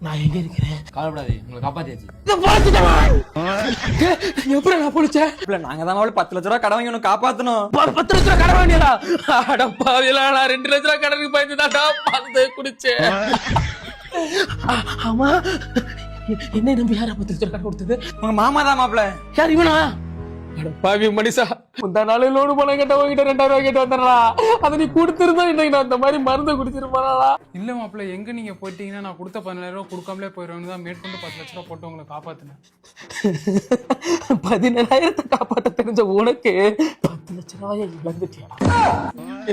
நான் எங்க இருக்கிறேன்? கவலைப்படாது, உங்களை காப்பாத்தியாச்சு. எப்படி நான் பொழிச்சேன்? நாங்க தான் 10 லட்ச ரூபா கடன் வாங்கி உன்னை காப்பாத்தணும். 10 லட்ச ரூபா கடன் வாங்கியா? அடப்பாவிலா, நான் 2 லட்ச ரூபா கடனுக்கு பயந்து தாண்டா மருந்து குடிச்சேன். ஆமா, என்ன நம்பி யாரா 10 லட்ச ரூபா கடன் கொடுத்தது? உங்க மாமா தான் மாப்பிள்ள. யார் இவனா? அடப்பாவி மனுஷா, முந்தா நாள் லோடு பணம் கேட்ட உங்ககிட்ட 2000 ரூபாய் கேட்டு வந்தா அதை நீ கொடுத்துருந்தா இன்னைக்கு நான் அந்த மாதிரி மருந்து குடிச்சிருப்பானா? இல்ல மாப்பிள்ள, எங்க நீங்க போயிட்டீங்கன்னா நான் கொடுத்த 15000 ரூபாய் கொடுக்காமலே போயிடுவேன்னு தான் மேற்கொண்டு 10 லட்ச ரூபா போட்டு உங்களை காப்பாத்தினேன். 17,000 காப்பாற்ற தெரிஞ்ச உனக்கு 10 லட்ச ரூபாயை இழந்துட்டியா?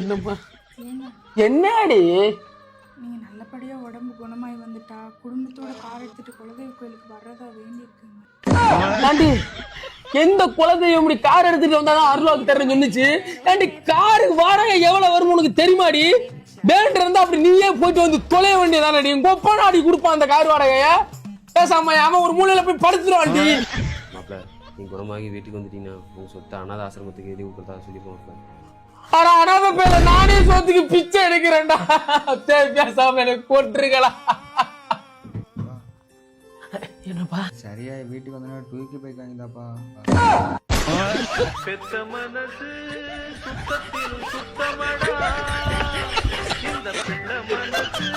என்னம்மா என்னடி? நீங்க நல்லபடியா உடம்பு குணமாயி வந்துட்டா குடும்பத்தோட கார் எடுத்துட்டு குலதெய்வ கோயிலுக்கு வர்றதா வேண்டி இருக்குங்க. ஆண்டி, எந்த குலதெய்வம் இப்படி கார் எடுத்துட்டு வந்தாதான் அருளாக்கு தரேன்னு சொன்னிச்சு. ஆண்டி, காருக்கு வாடகை எவ்வளவு வரும் உனக்கு தெரியுமாடி? வேண்ட இருந்தா அப்படி நீயே போயிட்டு வந்து தொலைய வேண்டியதானடி. கொப்பனாடி கொடுப்பான் அந்த கார் வாடகைய. பேசாம அவன் ஒரு மூலையில போய் படுத்துருவான்டி. மாப்பிள்ள, நீ குணமாகி வீட்டுக்கு வந்துட்டீங்கன்னா உங்க சொத்தை அனாத ஆசிரமத்துக்கு எழுதி கொடுத்தா சொல்லிப்போம். ஆனா அனாத பேர நானே சொத்துக்கு பிச்சை எடுக்கிறேன்டா. பேசாம எனக்கு கொட்டுருங்களா? என்னப்பா சரியா வீட்டுக்கு வந்தா டூக்கி பைக் வாங்கிதாப்பா. பெத்த மனசு சுத்தத்திலும் சுத்தமடா, இந்த பிள்ளை மனசு